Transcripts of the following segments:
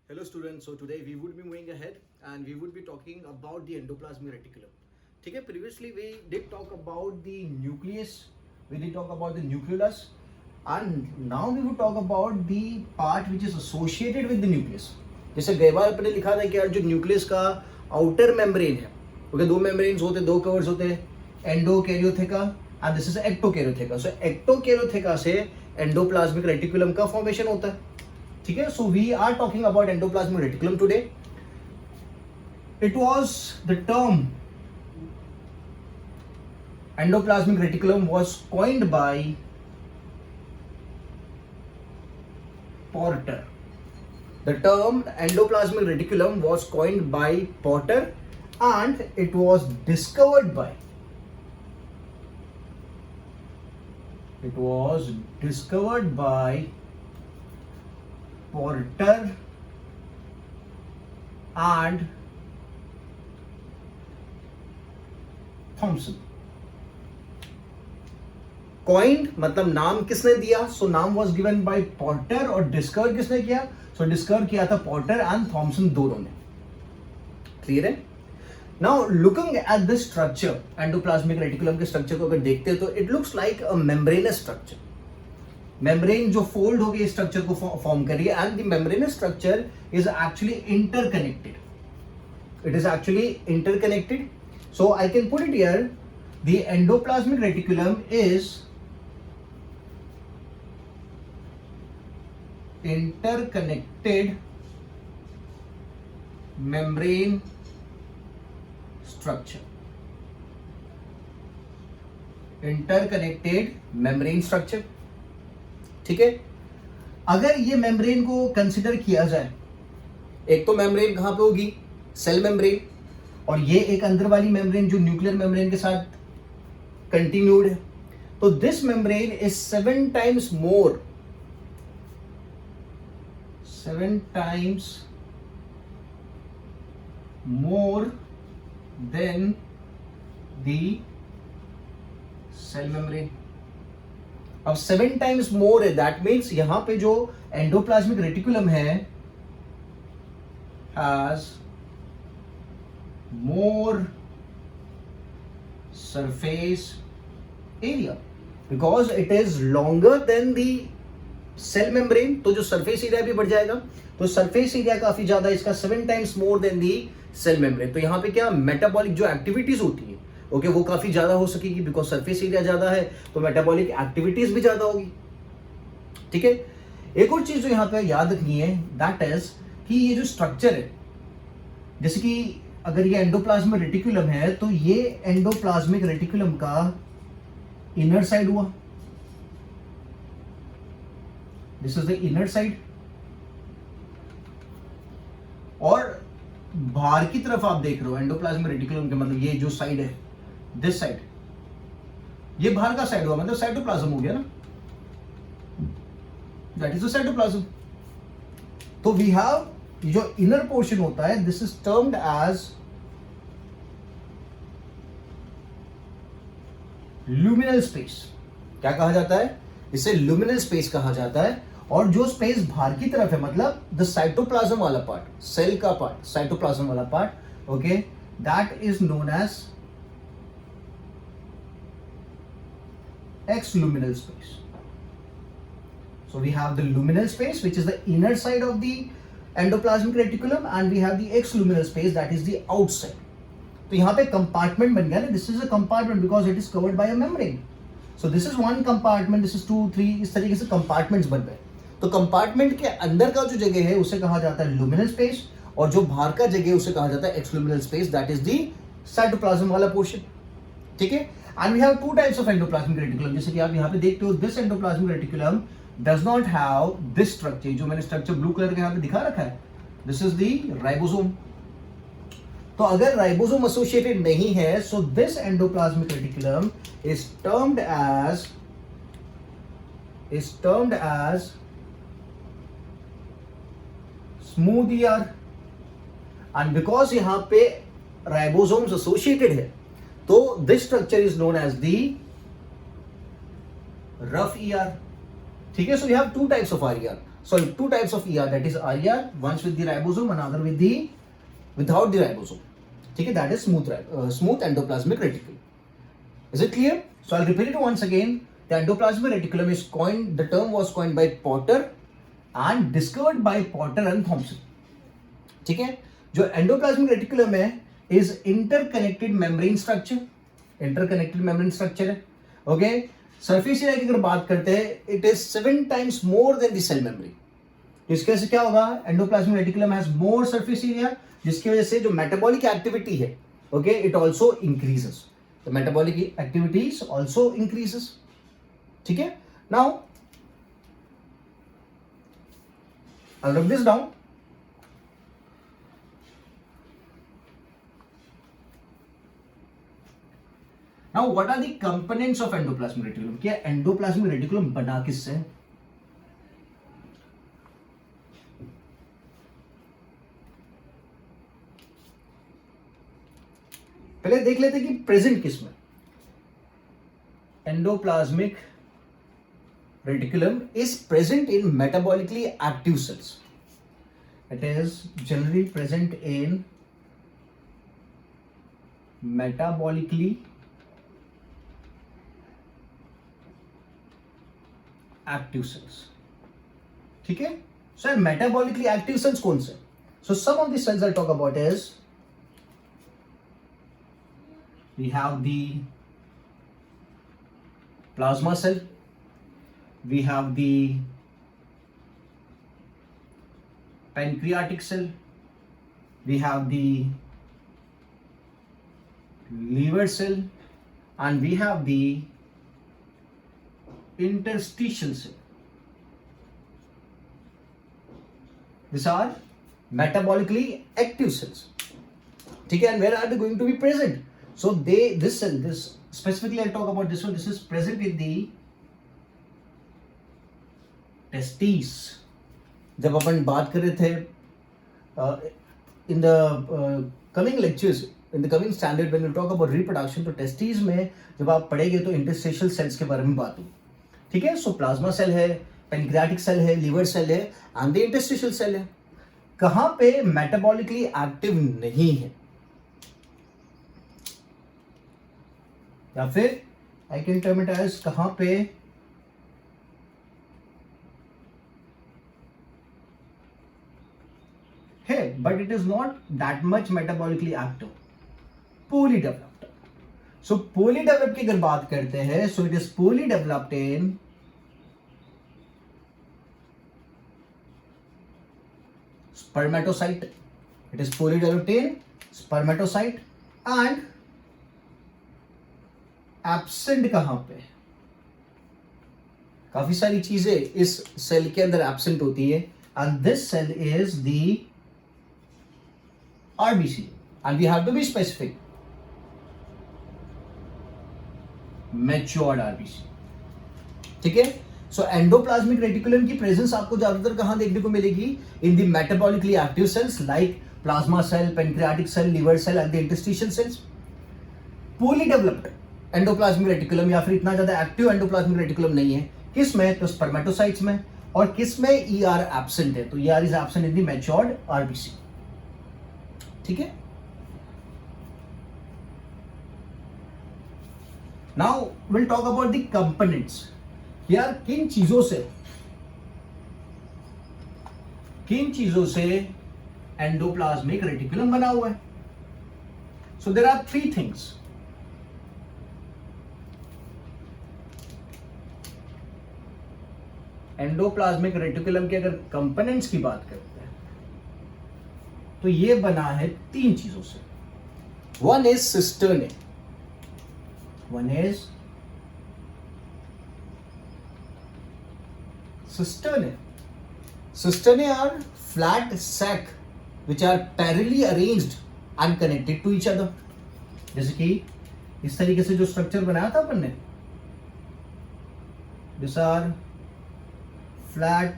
Hello students, so today we would be moving ahead and we would be talking about the endoplasmic reticulum. ठीक है, previously we did talk about the nucleus, we did talk about the nucleus and now we would talk about the part which is associated with the nucleus. जैसे गई बार अपने लिखा था कि यार जो न्यूक्लियस का आउटर मेम्ब्रेन है, ओके, दो मेम्ब्रेन्स होते, दो कवर्स होते हैं, endokaryotheca and this is ectokaryotheca. So ectokaryotheca से एंडोप्लाज्मिक रेटिकुलम का फॉर्मेशन होता है. ठीक है, so we are talking about endoplasmic reticulum today. It was the term endoplasmic reticulum was coined by Porter. The term endoplasmic reticulum was coined by Porter and it was discovered by Porter and Thomson. Coined मतलब नाम किसने दिया? सो नाम was given by Porter और discover किसने किया? सो discover किया था पॉर्टर एंड थॉमसन दोनों ने. क्लियर है? Now looking at this structure, endoplasmic reticulum के स्ट्रक्चर को अगर देखते हैं तो it looks like a membranous structure. Membrane जो फोल्ड हो गई इस स्ट्रक्चर को फॉर्म कर रही है and the membranous structure is actually interconnected. It is actually interconnected. So I can put it here, the endoplasmic reticulum is interconnected membrane structure. Interconnected membrane structure. ठीक है, अगर ये मेम्ब्रेन को कंसिडर किया जाए, एक तो मेम्ब्रेन कहां पे होगी? सेल मेम्ब्रेन, और ये एक अंदर वाली मेम्ब्रेन जो न्यूक्लियर मेम्ब्रेन के साथ कंटिन्यूड है. तो this membrane is 7 times more than the cell membrane. अब 7 times more है, दैट मीन्स यहां पे जो एंडोप्लाज्मिक रेटिकुलम है has more surface area because it is longer than the cell membrane. तो जो सरफेस एरिया भी बढ़ जाएगा, तो सरफेस एरिया काफी ज्यादा इसका 7 times more than the cell membrane. तो यहाँ पे क्या मेटाबॉलिक जो एक्टिविटीज होती है, ओके, वो काफी ज्यादा हो सकेगी बिकॉज सरफेस एरिया ज्यादा है तो मेटाबॉलिक एक्टिविटीज भी ज्यादा होगी. ठीक है, एक और चीज जो यहाँ पे याद रखनी है दैट इज कि ये जो स्ट्रक्चर है, जैसे कि अगर ये एंडोप्लाज्मिक रेटिकुलम है तो ये एंडोप्लाज्मिक रेटिकुलम का इनर साइड हुआ. This is the inner side. और बाहर की तरफ आप देख रहे हो एंडोप्लाज्मिक रेटिकुलम के, मतलब ये जो साइड है, दिस साइड, ये बाहर का साइड हुआ, मतलब साइटोप्लाज्म हो गया ना, दैट इज द साइटोप्लाज्म. तो वी हैव जो इनर पोर्शन होता है, this is termed as luminal space. क्या कहा जाता है? इसे ल्यूमिनल स्पेस कहा जाता है. और जो स्पेस बाहर की तरफ है, मतलब द साइटोप्लाज्म वाला पार्ट, सेल का पार्ट, साइटोप्लाज्म वाला part, okay, that is known as extraluminal space. So we have the luminal space which is the inner side of the endoplasmic reticulum and we have the exluminal space that is the outside. तो यहाँ पे compartment बन गया ना, this is a compartment because it is covered by a membrane. So this is one compartment, this is 2, 3, इस तरीके से compartments बन गए. तो कंपार्टमेंट के अंदर का जो जगह है उसे कहा जाता है लुमिनल स्पेस और जो बाहर का जगह है उसे कहा जाता है extraluminal space, that is the cytoplasm वाला पोर्शन. ठीक है, and we have 2 types of endoplasmic reticulum. जैसे कि आप यहाँ पे देखते हो, this endoplasmic reticulum does not have this structure. जो मैंने स्ट्रक्चर ब्लू कलर के यहाँ पे दिखा रखा है, दिस इज द राइबोसोम. तो अगर राइबोसोम एसोसिएटेड नहीं है, so this endoplasmic reticulum is termed as smooth ER. And because यहाँ पे राइबोसोम्स एसोसिएटेड है, तो this structure is known as the rough ER. ठीक है, so we have 2 types of RER. sorry, two types of ER, that is RER, once with the ribosome, another with the without the ribosome. ठीक है, that is smooth endoplasmic reticulum. Is it clear? So I'll repeat it once again. The endoplasmic reticulum is coined, the term was coined by Potter and discovered by Potter and Thomson. ठीक है, जो endoplasmic reticulum है is interconnected membrane structure है. Okay, surface area की अगर बात करते हैं, it is 7 times more than the cell membrane. इसके वजह से क्या होगा, endoplasmic reticulum has more surface area, जिसकी वजह से जो metabolic activity है, okay, it also increases. The metabolic activities also increases. ठीक है, now I'll write this down. Now what are the components of endoplasmic reticulum? क्या endoplasmic reticulum बना किससे? पहले देख लेते कि प्रेजेंट किस में. Endoplasmic reticulum is present in metabolically active cells. It is generally present in metabolically active cells. ठीक है, so metabolically active cells कौन से? So some of the cells I'll talk about is we have the plasma cell, we have the pancreatic cell, we have the liver cell, and we have the interstitial cell. These are metabolically active cells. ठीक है, and where are they going to be present? So this cell, this specifically I'll talk about this one. This is present in the testes. जब अपन बात कर रहे थे in the coming lectures, in the coming standard when we talk about reproduction, तो testes में जब आप पढ़ेंगे तो interstitial cells के बारे में बात होगी. ठीक है, सो प्लाज्मा सेल है, पेनक्रियाटिक सेल है, लिवर सेल है, एंड द इंटरस्टिशियल सेल है. कहां पे मेटाबॉलिकली एक्टिव नहीं है, या फिर I can term it as कहां पे है but it is not that much metabolically active, poorly developed. So poorly develop की अगर बात करते हैं, so it is poorly developed in spermatocyte. It is poorly developed in spermatocyte and absent कहां पे? काफी सारी चीजें इस सेल के अंदर एब्सेंट होती है, and this cell is the RBC, and we have to be specific. Matured RBC. ठीक है, सो एंडोप्लाज्मिक रेटिकुलम की प्रेजेंस आपको ज्यादातर कहां देखने को मिलेगी? In the metabolically active cells like plasma cell, pancreatic cell, liver cell and the interstitial cells. Poorly developed endoplasmic reticulum या फिर इतना ज्यादा एक्टिव एंडोप्लाज्मिक रेटिकुलम नहीं है. किस में? तो स्पर्मेटोसाइट्स में. और किस में? ER एब्सेंट है, तो ER is absent in the matured RBC. ठीक है, now will talk about the components. यार किन चीजों से एंडोप्लाज्मिक रेटिकुलम बना हुआ है? So there are 3 things. Endoplasmic reticulum के अगर कंपोनेंट्स की बात करते हैं तो ये बना है 3 चीजों से. One is cisternae. Cisternae are flat sac which are parallelly arranged and connected to each other. जैसे कि इस तरीके से जो स्ट्रक्चर बनाया था अपन ने, these are flat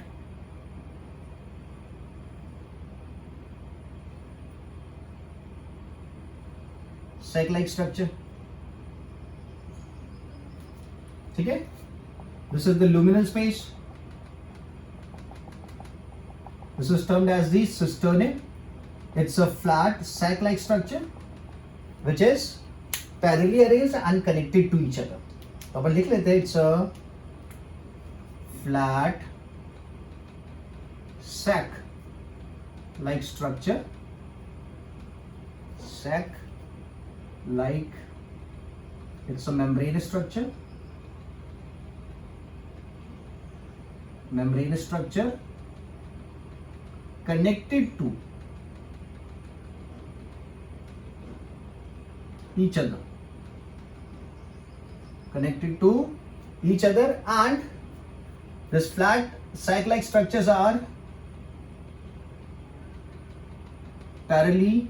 sac-like structure. ठीक है, this is the luminal space. This is termed as the cisternae. It's a flat sac-like structure which is parallelly arranged and connected to each other. तो अपन लिख लेते हैं, it's a flat sac-like structure. Sac-like, it's a membrane structure. Membrane structure connected to each other. Connected to each other, and this flat sac-like structures are parallelly,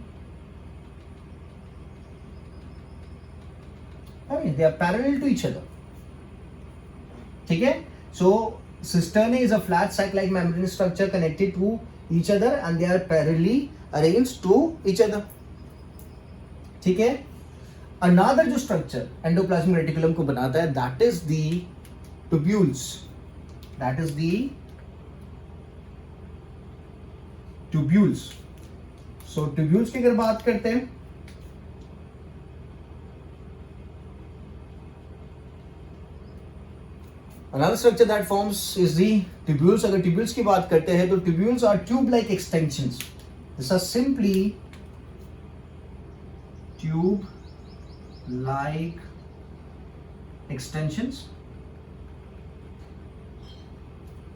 they are parallel to each other. ठीक है? So cisternae is a flat sac-like membrane structure connected to each other and they are parallelly arranged to each other. ठीक है? Another जो structure endoplasmic reticulum को बनाता है, that is the tubules. That is the tubules. So tubules की अगर बात करते हैं, another structure that forms is the tubules. अगर tubules की बात करते हैं तो tubules are tube-like extensions. These are simply tube-like extensions.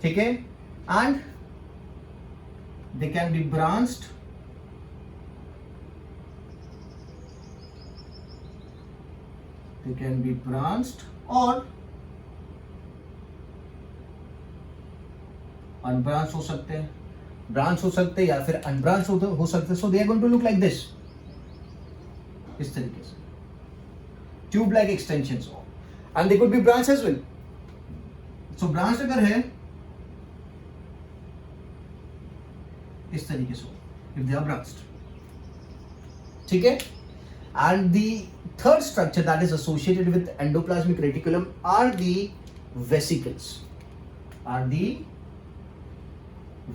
ठीक है? And they can be branched. They can be branched or unbranch हो सकते हैं, ब्रांच हो सकते हैं या फिर अनब्रांच हो सकते हैं. So they are going to look like this, इस तरीके से tube like extensions, and they could be branch as well. So branch अगर है इस तरीके से, इफ दे आर ब्रांच्ड. ठीक है? And the third structure that is associated with endoplasmic reticulum are the vesicles.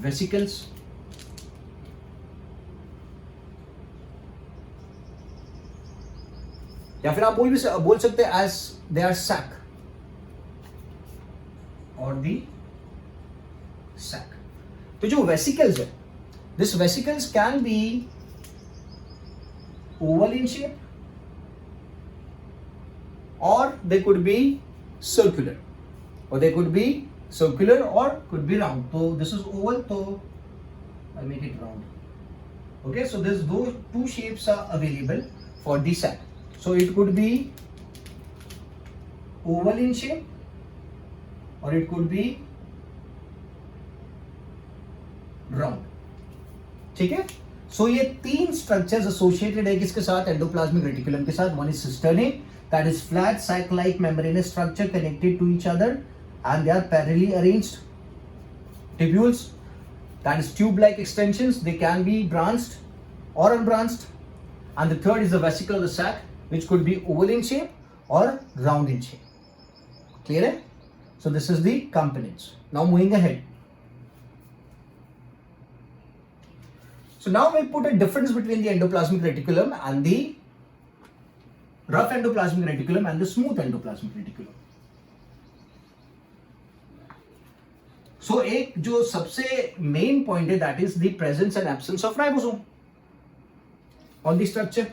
Vesicles. या फिर आप बोल सकते हैं as they are sac or the sac. तो जो vesicles है, this vesicles can be oval in shape or they could be circular or they could be circular or could be round. So this is oval, so I'll make it round. Okay, so those two shapes are available for the sac. So it could be oval in shape or it could be round. ठीक है? So ये तीन structures associated है किसके साथ? Endoplasmic reticulum के साथ. One is cisternae, that is flat sac-like membranous structure connected to each other and they are parallelly arranged. Tubules, that is tube-like extensions, they can be branched or unbranched. And the third is the vesicle of the sac, which could be oval in shape or round in shape. Clear hai? So this is the components. Now moving ahead. So now we put a difference between the endoplasmic reticulum and the rough endoplasmic reticulum and the smooth endoplasmic reticulum. So एक जो सबसे main point है, that is the presence and absence of ribosome on the structure.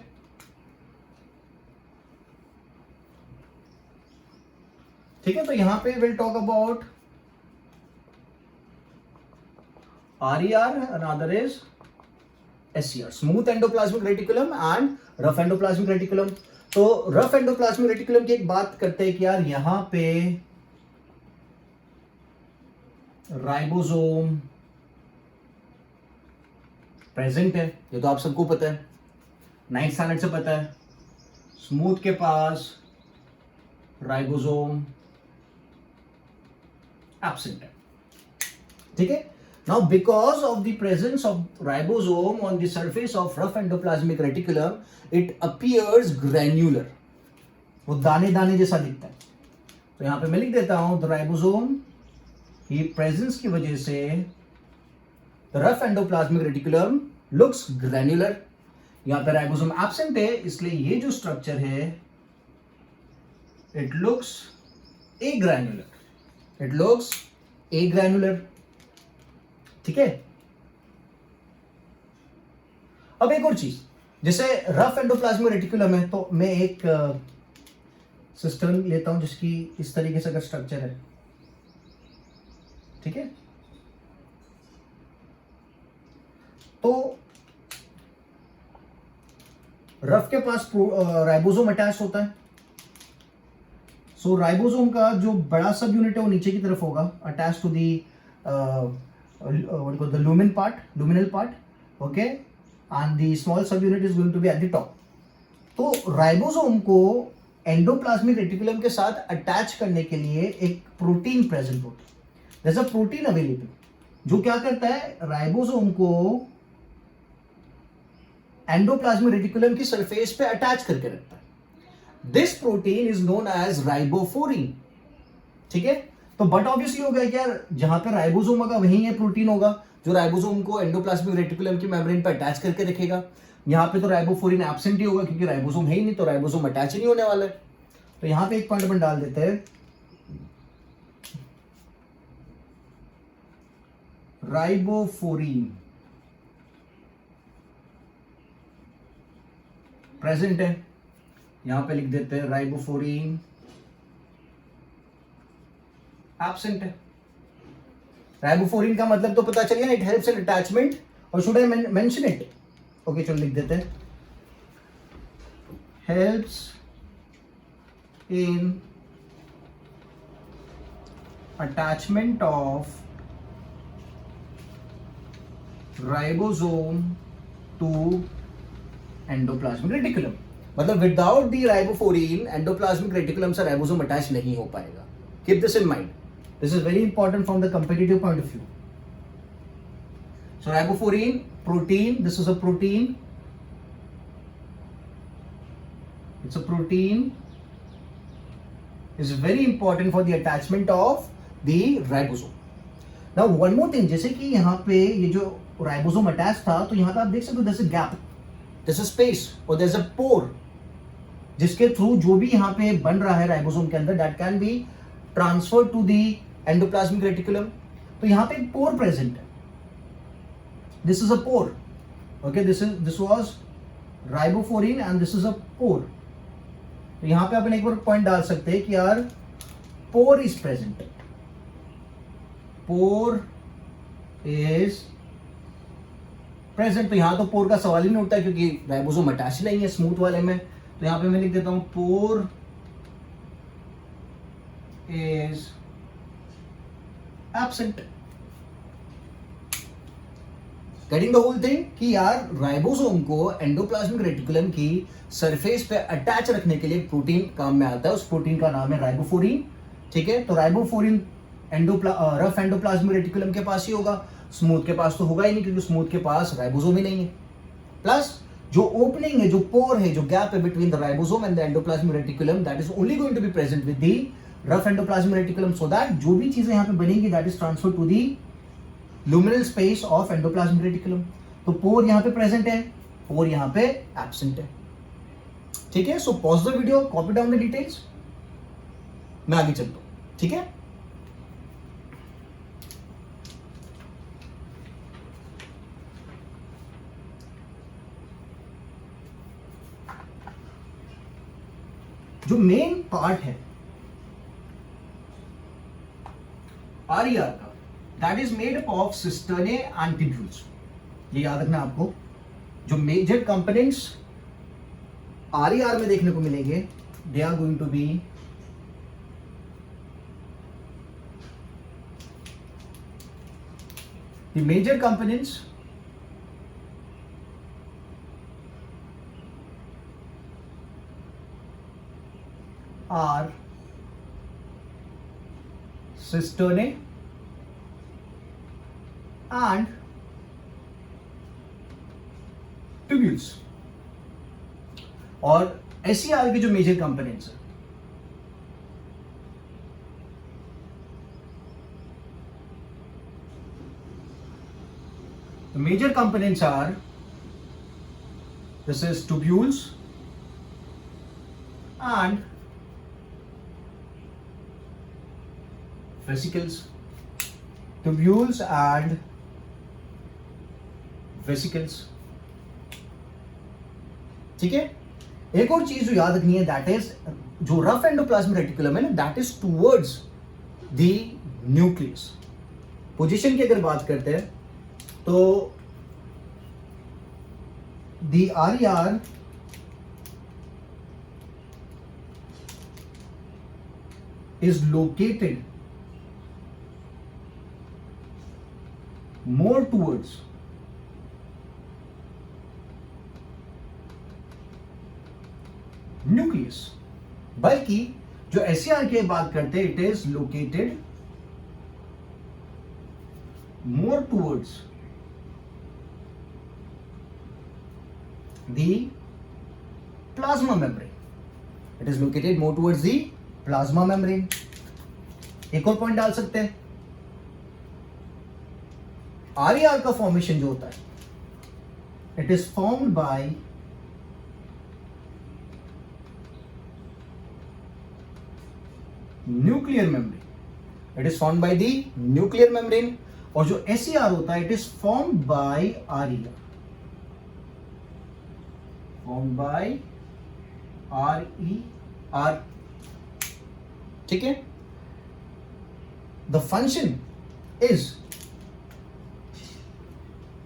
ठीक है? तो यहां पे will talk about RER, another is SER, smooth endoplasmic reticulum and rough endoplasmic reticulum. तो रफ एंडोप्लाज्मिक रेटिकुलम की एक बात करते हैं कि यार यहां पे राइबोसोम प्रेजेंट है, ये तो आप सबको पता है, 9th स्टैंडर्ड से पता है. स्मूथ के पास राइबोसोम एब्सेंट है. ठीक है? Now because of the presence of ribosome on the surface of rough endoplasmic reticulum, it appears granular, वो दाने दाने जैसा दिखता है. तो यहां पे मैं लिख देता हूं, द राइबोसोम की प्रेजेंस की वजह से rough endoplasmic reticulum looks granular. यहाँ पे राइबोसोम एब्सेंट है, इसलिए ये जो स्ट्रक्चर है it looks agranular. It looks agranular. ठीक है. अब एक और चीज, जैसे रफ एंडोप्लाज्मिक रेटिकुलम है तो मैं एक सिस्टम लेता हूं जिसकी इस तरीके से अगर स्ट्रक्चर है. ठीक है. तो रफ के पास राइबोसोम अटैच होता है. सो राइबोसोम का जो बड़ा सब यूनिट है वो नीचे की तरफ होगा, attach to the the lumen part, luminal part. Okay. And the small subunit is going to be at the top. तो राइबोसोम को एंडोप्लाज्मिक रेटिकुलम के साथ अटैच करने के लिए एक प्रोटीन प्रेजेंट होता है. There is a protein available जो क्या करता है, राइबोसोम को एंडोप्लाज्मिक रेटिकुलम की सरफेस पे अटैच करके रखता है. This protein is known as ribophorin. ठीक है. तो बट ऑब्वियसली हो गया क्या, जहां पे राइबोसोम होगा वहीं ये प्रोटीन होगा जो राइबोसोम को एंडोप्लाज्मिक रेटिकुलम की मेम्ब्रेन पे अटैच करके रखेगा. यहाँ पे तो राइबोफोरिन एब्सेंट ही होगा क्योंकि राइबोसोम है ही नहीं, तो राइबोसोम अटैच ही नहीं होने वाला है. तो यहां पे एक पॉइंट अपन डाल देते हैं, राइबोफोरिन प्रेजेंट है. यहां पे लिख देते हैं राइबोफोरिन एब्सेंट है. राइबोफोरिन का मतलब तो पता चल गया ना, इट हेल्प्स इन अटैचमेंट. और should I mention it? Okay चलो लिख देते हैं, helps in attachment of ribosome to endoplasmic reticulum. मतलब without the ribophorin endoplasmic reticulum से राइबोसोम अटैच नहीं हो पाएगा. Keep this in mind. This is very important from the competitive point of view. So ribophorin protein, this is a protein. It's a protein, is very important for the attachment of the ribosome. Now one more thing, जैसे कि यहाँ पे ये जो ribosome attach था तो यहाँ पे आप देख सकते हो there's a gap, there's a space और there's a pore जिसके थ्रू जो भी यहाँ पे बन रहा है राइबोसोम के अंदर that can be transferred to the endoplasmic reticulum. तो यहाँ पे एक pore present है. This is a pore. Okay, this was riboforin and this is a pore. तो यहां पे अपन एक और पॉइंट डाल सकते हैं कि यार पोर is present. Pour is present. तो यहां तो पोर का सवाल ही नहीं उठता क्योंकि राइबोसोम अटैच नहीं है स्मूथ वाले में. तो यहां पे मैं लिख देता हूं pore is absent. Getting the whole thing कि यार राइबोसोम को एंडोप्लाज्मिक रेटिकुलम की सरफेस पे अटैच रखने के लिए प्रोटीन काम में आता है. उस प्रोटीन का नाम है राइबोफोरिन. ठीक है. तो राइबोफोरिन रफ एंडोप्लाज्मिक रेटिकुलम के पास ही होगा, स्मूथ के पास तो होगा ही नहीं क्योंकि स्मूथ के पास राइबोसोम ही नहीं है. प्लस जो ओपनिंग है, जो पोर है, जो गैप है between the ribosome and the endoplasmic reticulum, that is only going to be present with the rough endoplasmic reticulum, so that जो भी चीजें यहां पे बनेंगी that is transfer to the luminal space of endoplasmic reticulum. तो पोर यहां पे present है, पोर यहां पे एब्सेंट है. ठीक है. So pause the video, copy down the details, मैं आगे चलता हूं. ठीक है. जो मेन पार्ट है आरईआर का, that is made up of cisternae and tubules. ये याद रखना आपको. जो मेजर कंपोनेंट्स आरईआर में देखने को मिलेंगे, they are going to be the major components are cisternae and tubules. और SCR के जो मेजर कंपोनेंट्स है, The major components are, this is tubules and vesicles. Tubules and vesicles. ठीक है. एक और चीज जो याद रखनी है, दैट इज जो रफ एंडोप्लाज्मिक रेटिकुलम है ना, that is towards the nucleus. Position की अगर बात करते हैं तो the RER is located more towards nucleus. बल्कि जो SCR की बात करते हैं, it is located more towards the plasma membrane. It is located more towards the plasma membrane. एक और पॉइंट डाल सकते हैं, RER का फॉर्मेशन जो होता है, it is formed by nuclear membrane. It is formed by the nuclear membrane. और जो SCR होता है, it is formed by RER. Formed by RER. ठीक है. द फंक्शन इज,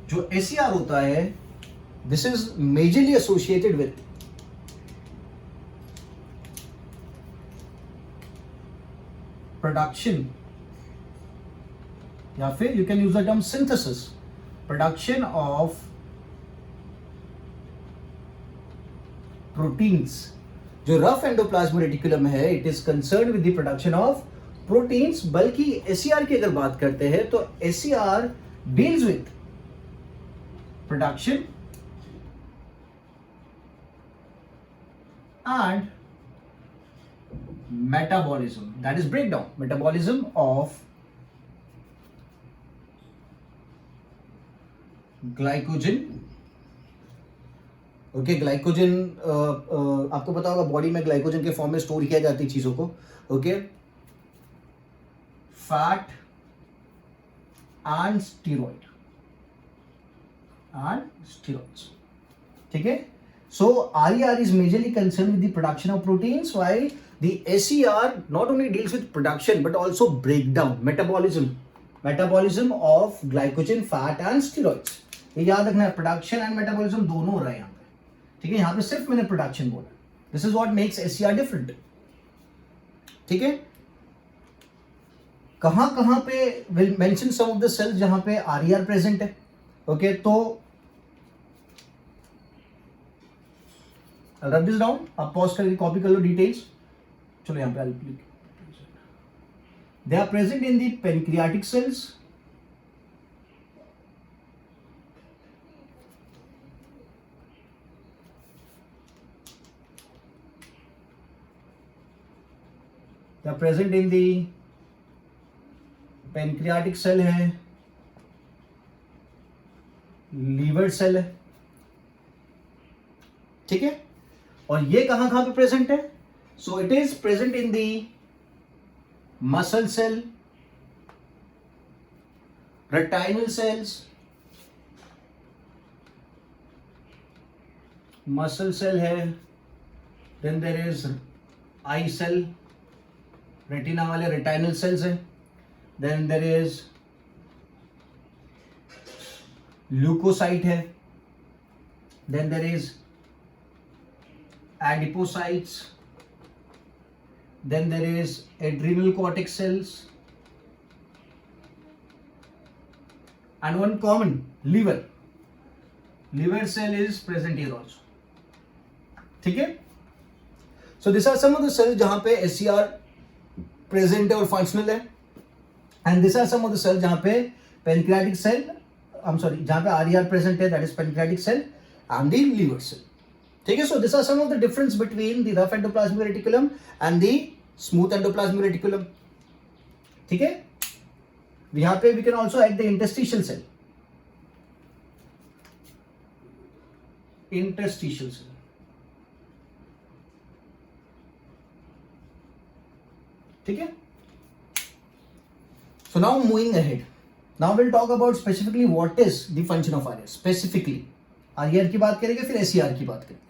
जो SCR होता है, this is majorly associated with production, या फिर you can use the term synthesis, production of proteins. जो रफ एंडोप्लाज्मिक रेटिकुलम है, it is concern with the production of proteins. बल्कि SCR की अगर बात करते हैं तो SCR deals with production and metabolism, that is breakdown, metabolism of glycogen. Okay, glycogen आपको पता होगा बॉडी में ग्लाइकोजन के फॉर्म में स्टोर किया जाती है चीजों को. Okay, fat and steroids. ठीक है. So RER is majorly concerned with the production of proteins, while the SCR not only deals with production but also breakdown, metabolism of glycogen, fat and steroids. ये याद रखना है, production and metabolism दोनों हो रहा है यहाँ पे. ठीक है. यहाँ पे सिर्फ मैंने प्रोडक्शन बोला. This is what makes SCR different. ठीक है. कहां पे will mention some of the cells जहां पे RER प्रेजेंट है. ओके, तो रब दिस डाउन. आप पॉज करके कॉपी कर लो डिटेल्स. चलो यहां पे they are present in the pancreatic cells, they are present in the pancreatic cell है, लीवर सेल है. ठीक है. और ये कहां पे प्रेजेंट है? So it is present in the muscle cell, retinal cells, muscle cell है, then there is eye cell, retina वाले रेटाइनल सेल्स है, देन देयर इज ल्यूकोसाइट है, then there is adipocytes, then there is adrenal cortex cells, and one common liver cell is present here also. ठीक है. So these are some of the cells जहां पे SCR present है और functional है, and these are some of the cells जहां पे pancreatic cell, जहां पे RER present है, that is pancreatic cell and the liver cell. ठीक है. So this are some of the difference between the rough endoplasmic reticulum and the smooth endoplasmic reticulum. ठीक है. यहाँ पे we can also add the interstitial cell. Interstitial cell. ठीक है. So now moving ahead. Now we'll talk about specifically what is the function of RER. Specifically, RER की बात करेंगे, फिर SER की बात करेंगे.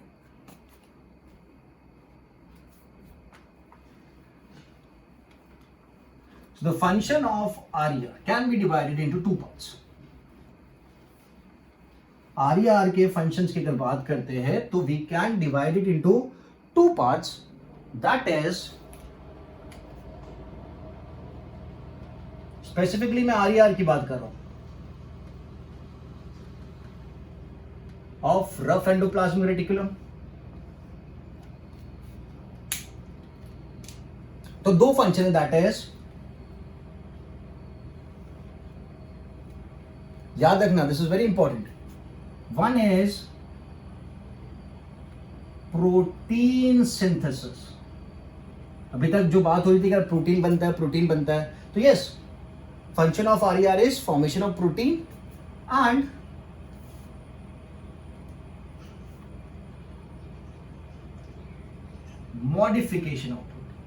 So the function of RER can be divided into two parts. RER के functions की अगर बात करते हैं तो we can divide it into two parts. That is, specifically मैं RER की बात कर रहा हूं, ऑफ रफ एंडोप्लाज्मिक रेटिकुलम. तो दो फंक्शन है, दैट इज, याद रखना, this is very important. One is protein synthesis. अभी तक जो बात हो रही थी कि प्रोटीन बनता है, तो yes, function of RER is formation of protein and modification of protein.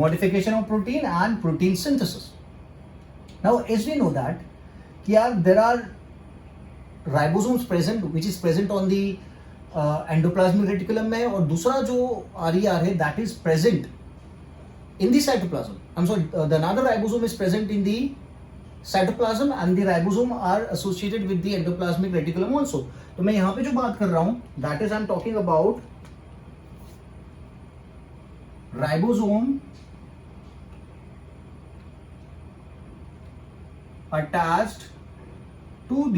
Modification of protein and protein synthesis. Now, as we know that there are ribosomes present, which is present on the endoplasmic reticulum में, और दूसरा जो RER है that is present in the cytoplasm. I am sorry, the another ribosome is present in the cytoplasm and the ribosome are associated with the endoplasmic reticulum also. तो मैं यहां पे जो बात कर रहा हूं that is, I am talking about ribosome attached to the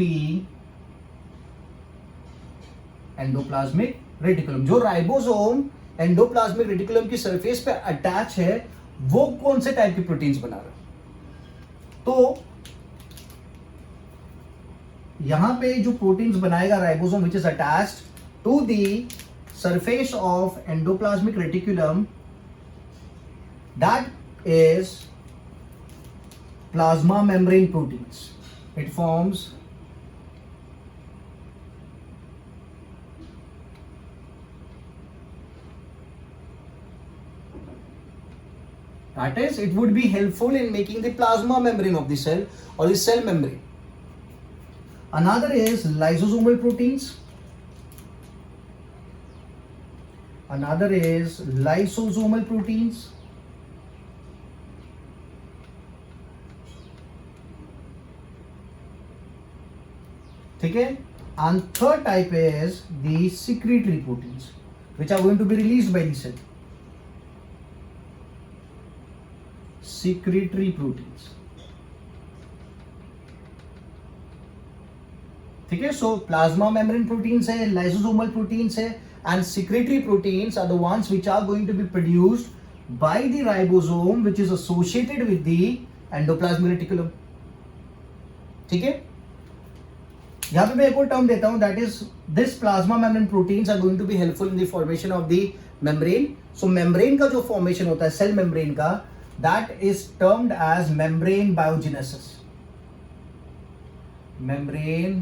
endoplasmic reticulum. जो राइबोसोम एंडोप्लाज्मिक रेटिकुलम की सरफेस पे अटैच है वो कौन से टाइप के प्रोटीन्स बना रहा है? तो यहां पे जो प्रोटीन्स बनाएगा ribosome which is attached to the surface of endoplasmic reticulum, that is plasma membrane proteins. It forms that is, it would be helpful in making the plasma membrane of the cell or the cell membrane. Another is lysosomal proteins. Another is lysosomal proteins. ठीक है. And third type is the secretory proteins, which are going to be released by the cell. Secretory proteins. ठीक है. So plasma membrane proteins है, lysosomal proteins है, and secretory proteins are the ones which are going to be produced by the ribosome which is associated with the endoplasmic reticulum. ठीक है. यहां पे मैं एक और टर्म देता हूं, that is this plasma membrane proteins are going to be helpful in the formation of the membrane. So membrane का जो फॉर्मेशन होता है सेल मेम्ब्रेन का, that is termed as membrane biogenesis. Membrane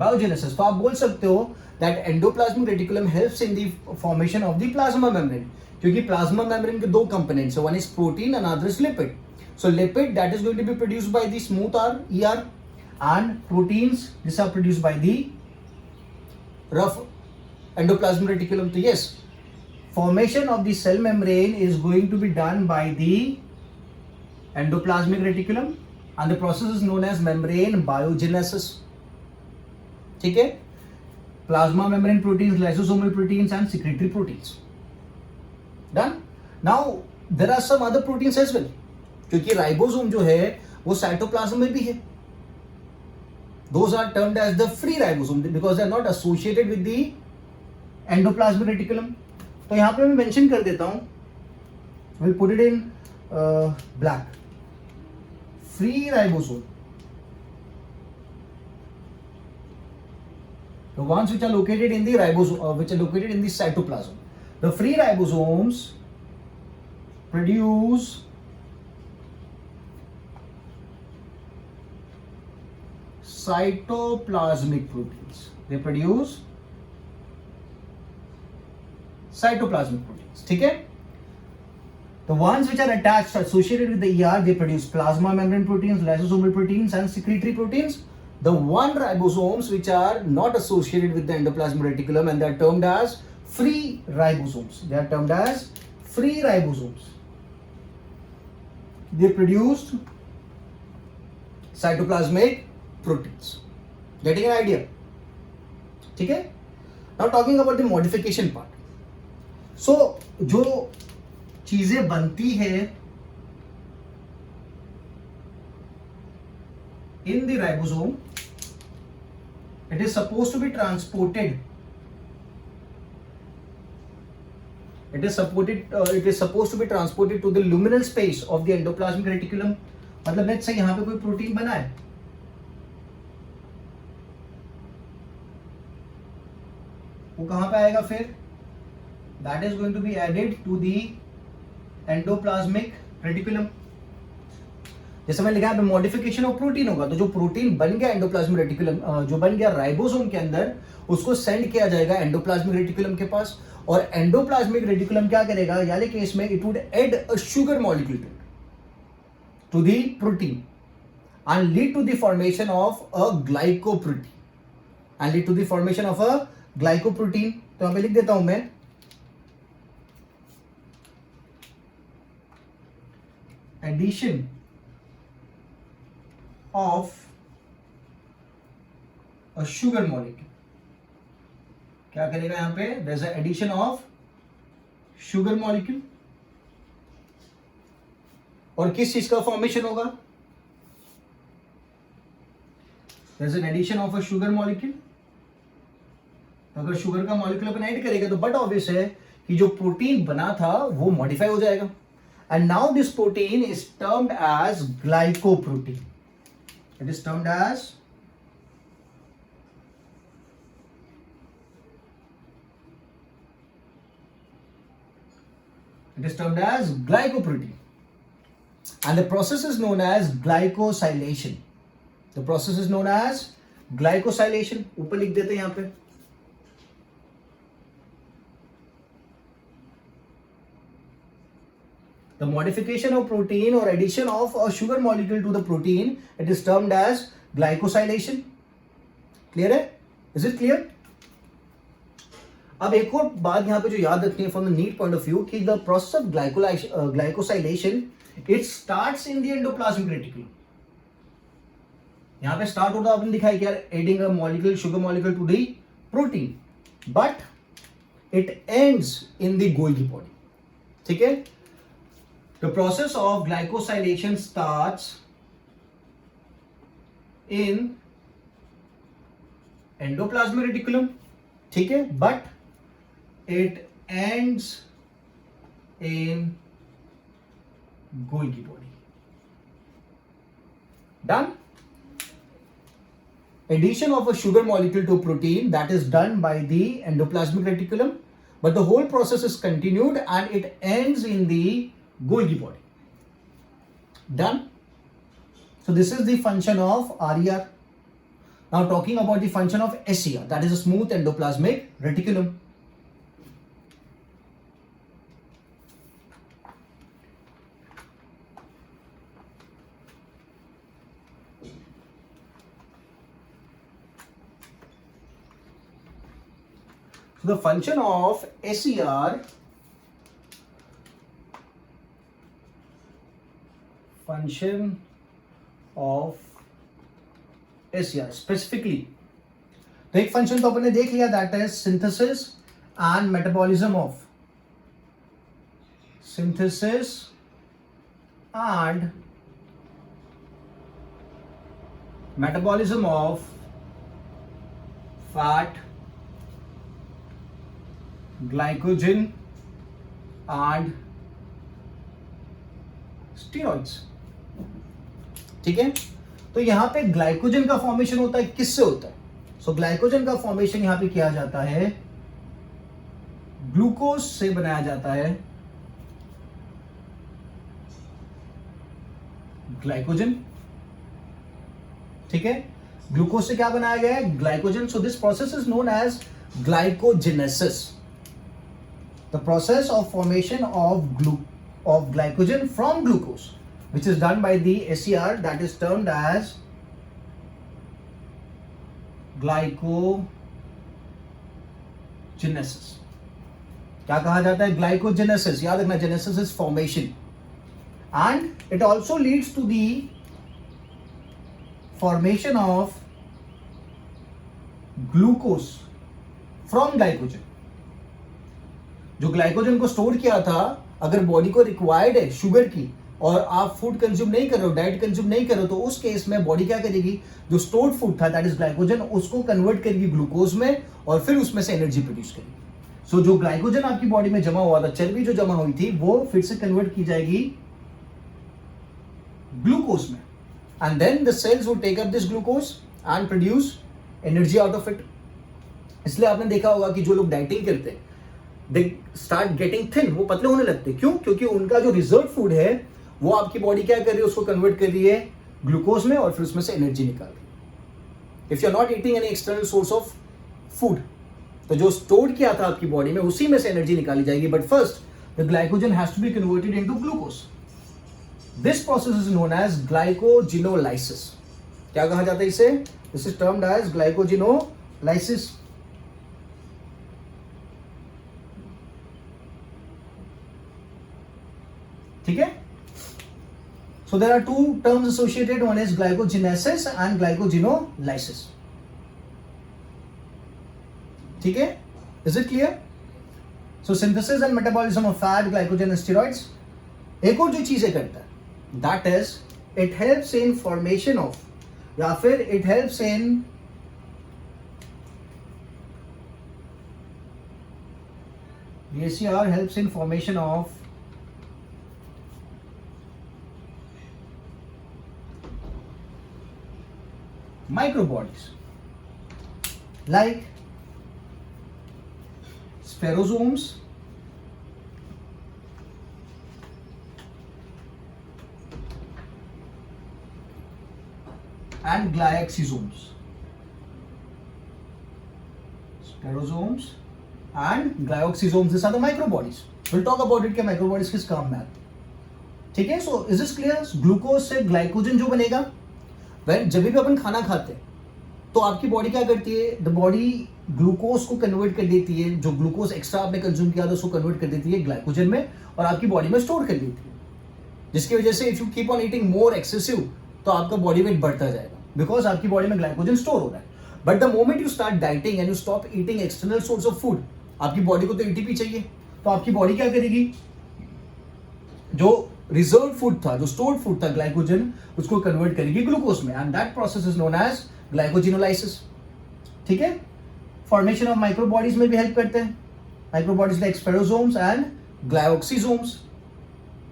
biogenesis. तो आप बोल सकते हो that endoplasmic reticulum helps in the formation of the plasma membrane, क्योंकि plasma membrane के दो components है, one is protein and other is lipid. So lipid that is going to be produced by the smooth ER, and proteins these are produced by the rough endoplasmic reticulum. So yes, formation of the cell membrane is going to be done by the endoplasmic reticulum and the process is known as membrane biogenesis. ठीक है. Plasma membrane proteins, lysosomal proteins and secretory proteins. Done. Now there are some other proteins as well, क्योंकि ribosome जो है वो cytoplasm में भी है. Those are termed as the free ribosome because they are not associated with the endoplasmic reticulum. तो यहां पे मैं मेंशन कर देता हूं, will put it in black. Free ribosome, the ones which are located in the ribosome, which are located in the cytoplasm. The free ribosomes produce cytoplasmic proteins. They produce cytoplasmic proteins. ठीक है? The ones which are attached, associated with the ER, they produce plasma membrane proteins, lysosomal proteins, and secretory proteins. The one ribosomes which are not associated with the endoplasmic reticulum, and they are termed as free ribosomes. They are termed as free ribosomes. They produce cytoplasmic proteins. Getting an idea? ठीक है? Now talking about the modification part. So जो चीजें बनती है in the ribosome, it is supposed to be transported. It is supposed to be transported to the luminal space of the endoplasmic reticulum. मतलब let's say यहाँ पे कोई protein बना है, वो कहाँ पे आएगा फिर? That is going to be added to the endoplasmic reticulum. जैसे मैंने लिखा है मॉडिफिकेशन ऑफ प्रोटीन होगा, तो जो प्रोटीन बन गया एंडोप्लाज्मिक रेटिकुलम, जो बन गया राइबोसोम के अंदर, उसको सेंड किया जाएगा एंडोप्लाज्मिक रेटिकुलम के पास, और एंडोप्लाज्मिक रेटिकुलम क्या करेगा? यानी केस में it would add a sugar molecule to the protein and lead to the formation of a glycoprotein. तो यहाँ पे लिख देता हूं मैं, addition of a sugar molecule. क्या करेगा यहां पे? There's an addition of sugar molecule. और किस चीज का फॉर्मेशन होगा? There's an addition of a sugar molecule. तो अगर शुगर का मॉलिक्यूल अपन ऐड करेगा तो बट ऑब्वियस है कि जो प्रोटीन बना था वो मॉडिफाई हो जाएगा. And now this protein is termed as glycoprotein. It is termed as glycoprotein. And the process is known as glycosylation. ऊपर लिख देते हैं यहां पे. The modification of protein or addition of a sugar molecule to the protein, it is termed as glycosylation. Clear है? Is it clear? अब एक और बात यहाँ पे जो याद रखनी है from the neat point of view कि the process of glycosylation it starts in the endoplasmic reticulum. यहाँ पे start होता अपन दिखाई कि यार adding a molecule, sugar molecule to the protein, but it ends in the Golgi body. ठीक है? The process of glycosylation starts in endoplasmic reticulum, ठीक है, but it ends in Golgi body. Done? Addition of a sugar molecule to protein, that is done by the endoplasmic reticulum, but the whole process is continued and it ends in the Golgi body. Done? So this is the function of RER. Now talking about the function of SER, that is a smooth endoplasmic reticulum. So the function of SER, specifically, तो एक function तो अपन ने देख लिया, that is synthesis and metabolism of fat, glycogen and steroids. ठीक है? तो यहां पे ग्लाइकोजन का फॉर्मेशन होता है, किससे होता है? सो ग्लाइकोजन का फॉर्मेशन यहां पे किया जाता है ग्लूकोज से बनाया जाता है ग्लाइकोजन। ठीक है, ग्लूकोज से क्या बनाया गया है? Glycogen. So this process is known as glycogenesis, the process of formation of glycogen from glucose, which is done by the SCR, that is termed as glycogenesis. क्या कहा जाता है? ग्लाइकोजेनेसिस। याद रखना, genesis is formation, and it also leads to the formation of glucose from glycogen. जो glycogen को store किया था, अगर बॉडी को रिक्वायर्ड है शुगर की और आप फूड कंज्यूम नहीं कर रहे हो, डाइट कंज्यूम नहीं कर रहे हो, तो उस केस में बॉडी क्या करेगी? जो स्टोर्ड फूड था, दैट इज ग्लाइकोजन, उसको कन्वर्ट करेगी ग्लूकोज में और फिर उसमें से एनर्जी प्रोड्यूस करेगी। सो जो ग्लाइकोजन आपकी बॉडी में जमा हुआ था, चर्बी जो जमा हुई थी, वो फिर से कन्वर्ट की जाएगी ग्लूकोज में, and then the cells would take up this glucose and produce energy out of it. इसलिए आपने देखा होगा कि जो लोग डाइटिंग करते हैं, दे स्टार्ट गेटिंग थिन, वो पतले होने लगते हैं। क्यों? क्योंकि उनका जो रिजर्व फूड है वो आपकी बॉडी क्या कर रही है? उसको कन्वर्ट कर रही है ग्लूकोज में और फिर उसमें से एनर्जी निकाल रही है। If you are not eating any external source of food, तो जो स्टोर किया था आपकी बॉडी में, उसी में से एनर्जी निकाली जाएगी। But first the glycogen has to be converted into glucose. This process is known as glycogenolysis. क्या कहा जाता है इसे? This is termed as glycogenolysis. ठीक है, so there are two terms associated, one is glycogenesis and glycogenolysis. ठीक है, is it clear? So synthesis and metabolism of fat, glycogen and steroids. एक और जो चीजें करता है, that is it helps in formation of, या फिर it helps in the SCR helps in formation of microbodies like spherosomes and glyoxysomes. Spherosomes and glyoxysomes, these are the microbodies. We'll talk about it कि microbodies किस काम में आते हैं। ठीक है, so is this clear? Glucose से glycogen जो बनेगा, जब भी अपन खाना खाते हैं तो आपकी बॉडी क्या करती है? द बॉडी ग्लूकोज को कन्वर्ट कर देती है, जो ग्लूकोज एक्स्ट्रा आपने कंज्यूम किया था उसको कन्वर्ट कर देती है ग्लाइकोजन में और आपकी बॉडी में स्टोर कर देती है, जिसकी वजह से if you keep on eating more excessive तो आपका बॉडी वेट बढ़ता जाएगा, बिकॉज आपकी बॉडी में ग्लाइकोजन स्टोर हो रहा है। But the moment you start dieting and you stop eating external source of food, आपकी बॉडी को तो एटीपी चाहिए, तो आपकी बॉडी क्या करेगी? जो रिजर्व फूड था, जो स्टोर्ड फूड था ग्लाइकोजन, उसको कन्वर्ट करेगी ग्लूकोज में, and that process is known as glycogenolysis. ठीक है, फॉर्मेशन ऑफ माइक्रोबॉडीज में भी हेल्प करते हैं, माइक्रोबॉडीज लाइक स्पेरोसोम्स एंड ग्लायोक्सिसोम्स।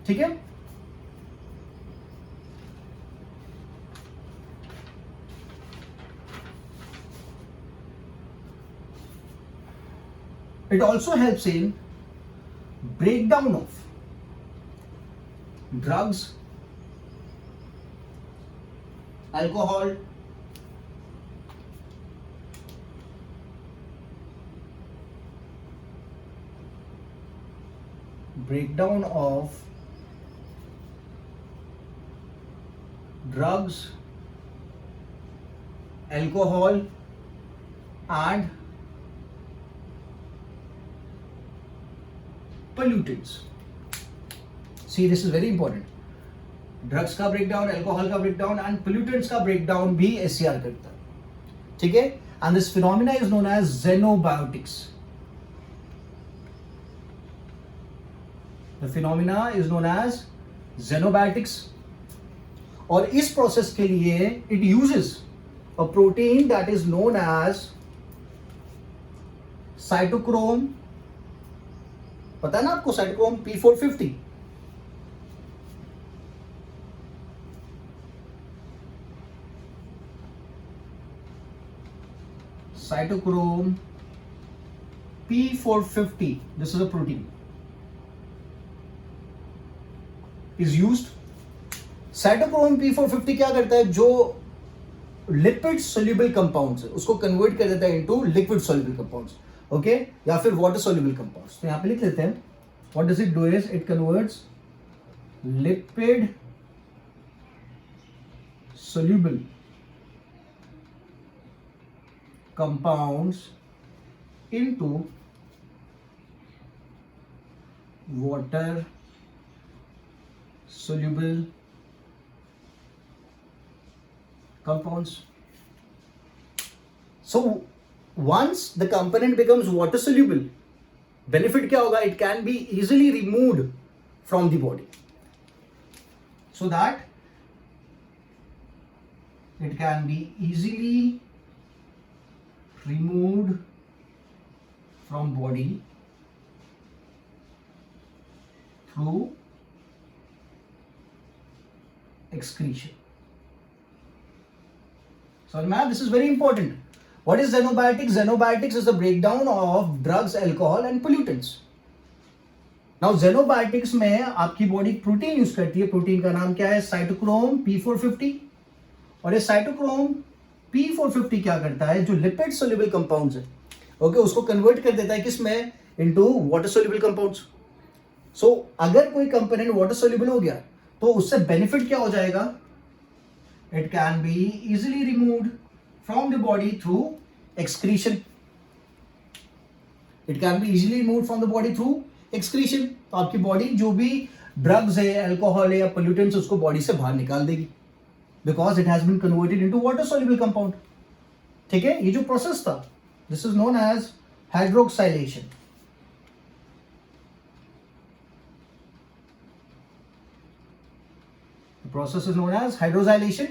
ठीक है, it also helps in breakdown of drugs, alcohol, breakdown of drugs, alcohol and pollutants. See, this is very important. Drugs का breakdown, alcohol का ब्रेकडाउन एंड पोल्यूटेंट्स का breakdown भी एससीआर करता है। ठीक है, and this phenomena is known as xenobiotics. The phenomena is known as xenobiotics. और इस प्रोसेस के लिए it uses a protein that is known as cytochrome. पता है ना आपको cytochrome P450? Cytochrome P450, this is a protein, is used. साइटोक्रोम P450 क्या करता है, जो लिपिड सोल्यूबल कंपाउंड्स है उसको कन्वर्ट कर देता है into liquid soluble compounds, okay, या फिर वाटर सोल्यूबल कंपाउंड्स. तो यहां पे लिख लेते हैं, what does it do is it converts lipid soluble compounds into water soluble compounds. So once the component becomes water soluble, benefit क्या होगा, it can be easily removed from the body, so that it can be easily removed from body through excretion. So man, this is very important. What is xenobiotics? Xenobiotics is the breakdown of drugs, alcohol and pollutants. Now xenobiotics में आपकी body protein use करती है. Protein का नाम क्या है, cytochrome P450. और ये साइटोक्रोम P450 क्या करता है, जो लिपिड सोल्यूबल कंपाउंड्स है, ओके, उसको कन्वर्ट कर देता है किसमें, इनटू वाटर सोल्यूबल कंपाउंड्स. सो अगर कोई कंपोनेंट वाटर सोल्यूबल हो गया तो उससे बेनिफिट क्या हो जाएगा, it can be easily removed from the body through excretion. It can be easily removed from the body through excretion. तो आपकी बॉडी जो भी ड्रग्स है, अल्कोहल है या पोल्यूटेंट्स, उसको बॉडी से बाहर निकाल देगी, because it has been converted into water soluble compound. ठीक है, ये जो प्रोसेस था, this is known as hydroxylation. Process is known as hydroxylation.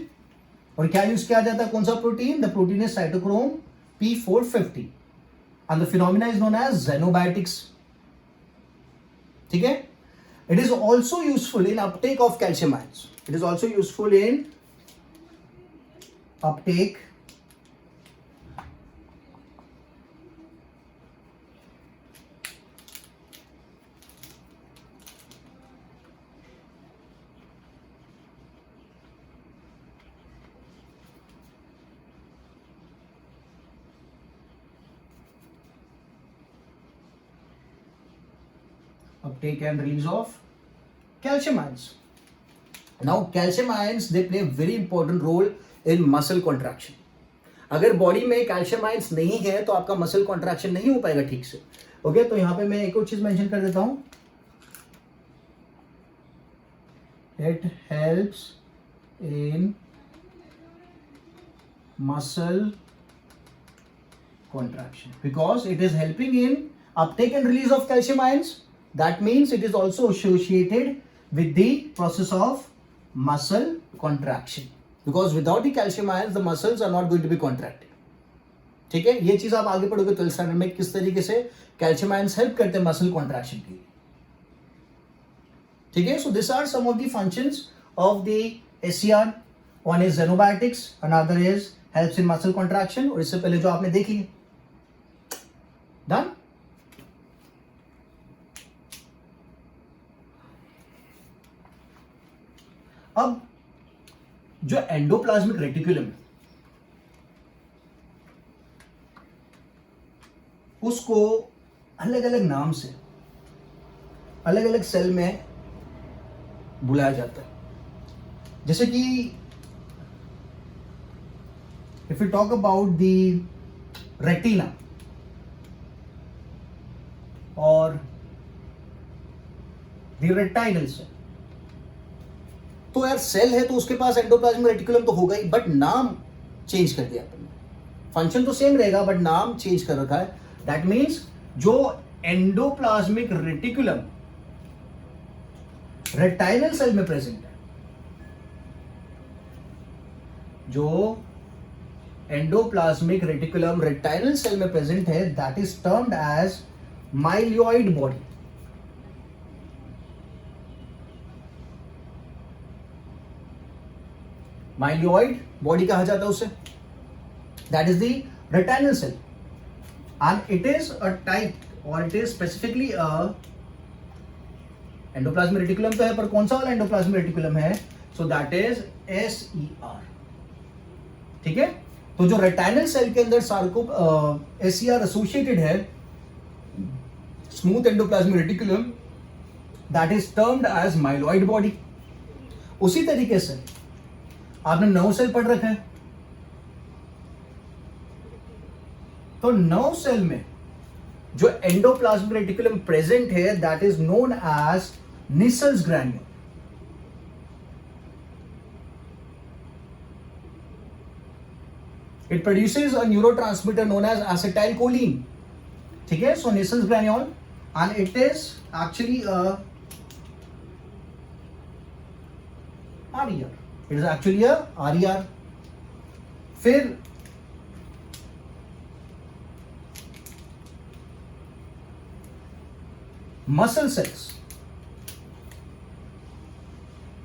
और क्या यूज किया जाता है, कौन सा protein, the protein is cytochrome P450 and the phenomena is known as xenobiotics. ठीक है, it is also useful in uptake of calcium ions. It is also useful in uptake uptake and release of calcium ions. Now calcium ions, they play a very important role in muscle contraction. अगर body में calcium ions नहीं है तो आपका muscle contraction नहीं हो पाएगा ठीक से. ओके, तो यहां पे मैं एक और चीज मेंशन कर देता हूं, it helps in muscle contraction because it is helping in uptake and release of calcium ions. That means it is also associated with the process of muscle contraction, because without the calcium ions the muscles are not going to be contracted. ठीक है, ये चीज आप आगे पढ़ोगे 12th standard में, किस तरीके से कैल्शियम आयंस हेल्प करते हैं मसल कॉन्ट्रैक्शन के लिए. ठीक है, so this are some of the functions of the SCR. One is xenobiotics, another is helps in muscle contraction, और इससे पहले जो आपने देख लिए. डन. अब जो एंडोप्लाज्मिक रेटिकुलम है उसको अलग अलग नाम से अलग अलग सेल में बुलाया जाता है. जैसे कि if you talk about the retina और द रेटाइनल सेल, तो यार सेल है तो उसके पास एंडोप्लाज्मिक रेटिकुलम तो होगा ही, बट नाम चेंज कर दिया अपन ने. फंक्शन तो सेम रहेगा बट नाम चेंज कर रखा है. दैट मीन्स जो एंडोप्लाज्मिक रेटिकुलम रेटाइनल सेल में प्रेजेंट है, जो एंडोप्लाज्मिक रेटिकुलम रेटाइनल सेल में प्रेजेंट है, that is termed as myeloid body. Myeloid body कहा जाता है उसे, that is the retinal cell. and it is a type or it is specifically a endoplasmic reticulum तो है, पर कौन सा वाला एंडोप्लाज्मिक रेटिकुलम है? So that is SER. ठीक है, तो जो रेटिनल सेल के अंदर सार्को SER एसोसिएटेड है, smooth endoplasmic reticulum, that is termed as myeloid body. उसी तरीके से आपने नर्व सेल पढ़ रखा है, तो नर्व सेल में जो एंडोप्लाज्मिक रेटिकुलम प्रेजेंट है that is known as Nissl's granule. It produces a neurotransmitter known as acetylcholine. ठीक है, so Nissl's granule and it is actually RER. It is actually RER. फिर मसल सेल्स,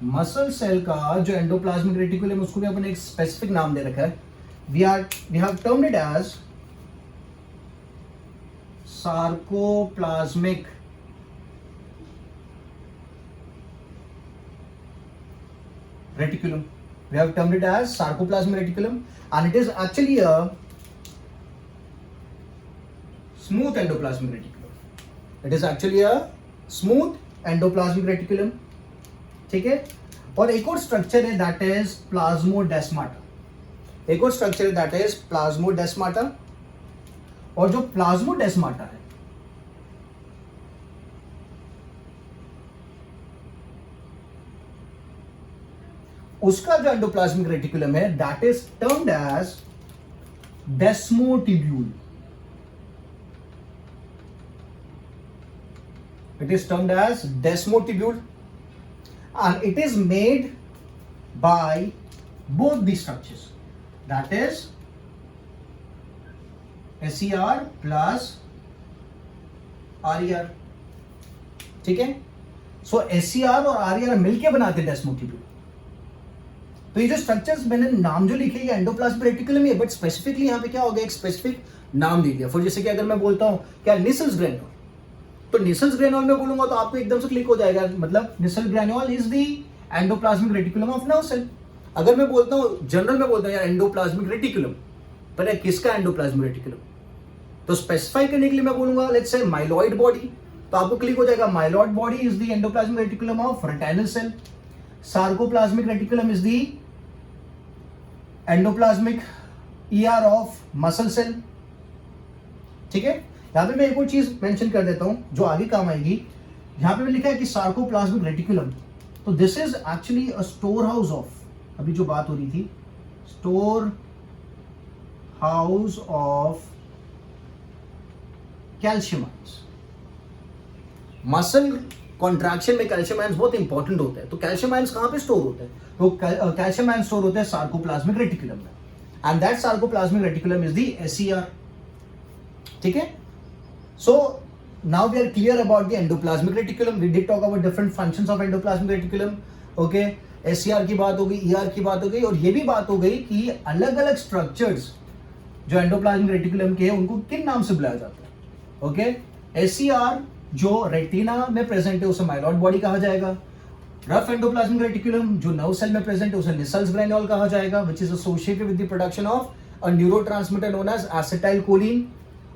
मसल सेल का जो endoplasmic reticulum उसको भी अपने एक specific नाम दे रखा है. We have termed it as sarcoplasmic reticulum. We have termed it as sarcoplasmic reticulum and it is actually a smooth endoplasmic reticulum. It is actually a smooth endoplasmic reticulum. ठीक है, और एक और स्ट्रक्चर है दैट इज प्लाज्मोडेस्माटा. एक और structure है that is plasmodesmata. और जो प्लाज्मोडेस्माटा है उसका जो एंडोप्लाज्मिक रेटिकुलम है that is termed as desmotubule. It is termed as desmotubule and it is made by both these structures, that is SER plus RER. ठीक है, सो SER और RER मिलके बनाते हैं डेस्मोटिब्यूल. तो ये जो स्ट्रक्चर्स मैंने नाम जो लिखे ये एंडोप्लाज्मिक रेटिकुलम ही है, बट स्पेसिफिकली यहाँ पे क्या हो गया, एक स्पेसिफिक नाम दे दिया. फॉर जैसे कि अगर मैं बोलता हूँ क्या निसल्स ग्रैन्यूल, तो निसल्स ग्रैन्यूल में बोलूंगा तो आपको एकदम से क्लिक हो जाएगा, मतलब Nissl granule is the endoplasmic reticulum of nerve cell. अगर मैं बोलता हूँ जनरल में बोलता हूँ यार एंडोप्लाज्मिक रेटिकुलम, पर किसका एंडोप्लाज्मिक रेटिकुलम, तो स्पेसिफाई करने के लिए मैं बोलूंगा लेट्स से माइलॉइड बॉडी, तो आपको क्लिक हो जाएगा myeloid body is the endoplasmic reticulum of retinal cell. Sarcoplasmic reticulum is the endoplasmic ER of muscle cell. ठीक है, यहां पे मैं एक और चीज मेंशन कर देता हूं जो आगे काम आएगी. यहां पे मैं लिखा है कि सार्कोप्लाज्मिक रेटिकुलम, तो this is actually a store house of, अभी जो बात हो रही थी, store house of calcium ions. Muscle contraction में कैल्शियम आयंस बहुत इंपॉर्टेंट होता है. तो कैल्शियम आयंस कहां पे स्टोर होते हैं, तो कैल्शियम आयंस स्टोर होते हैं सार्कोप्लाज्मिक रेटिकुलम में, and that sarcoplasmic reticulum is the SER. ठीक है, so now we are clear about the endoplasmic reticulum. We did talk about different functions of endoplasmic reticulum. Okay, SER की बात हो गई, ER की बात हो गई, और ये भी बात हो गई कि अलग अलग स्ट्रक्चर्स जो एंडोप्लाज्मिक रेटिकुलम के हैं उनको किन नाम से बुलाया जाता है. ओके, SER जो रेटिना में प्रेजेंट है उसे माइलॉइड बॉडी कहा जाएगा. रफ एंडोप्लाज्मिक रेटिकुलम जो नर्व सेल में प्रेजेंट है उसे निसल्स ग्रैन्यूल कहा जाएगा, which is associated with the production of a neurotransmitter known as acetylcholine.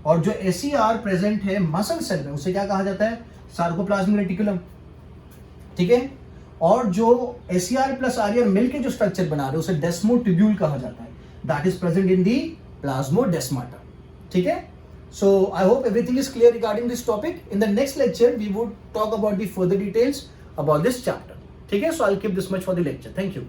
और जो SER प्रेजेंट है मसल सेल में उसे क्या कहा जाता है, सार्कोप्लाज्मिक रेटिकुलम. ठीक है, और जो SER प्लस RER मिलके जो स्ट्रक्चर बना रहे हैं उसे डेस्मोटिब्यूल कहा जाता है, that is present in the plasmodesmata. ठीक है, so I hope everything is clear regarding this topic. In the next lecture we would talk about the further details about this chapter. ठीक है, so I will keep this much for the lecture. Thank you.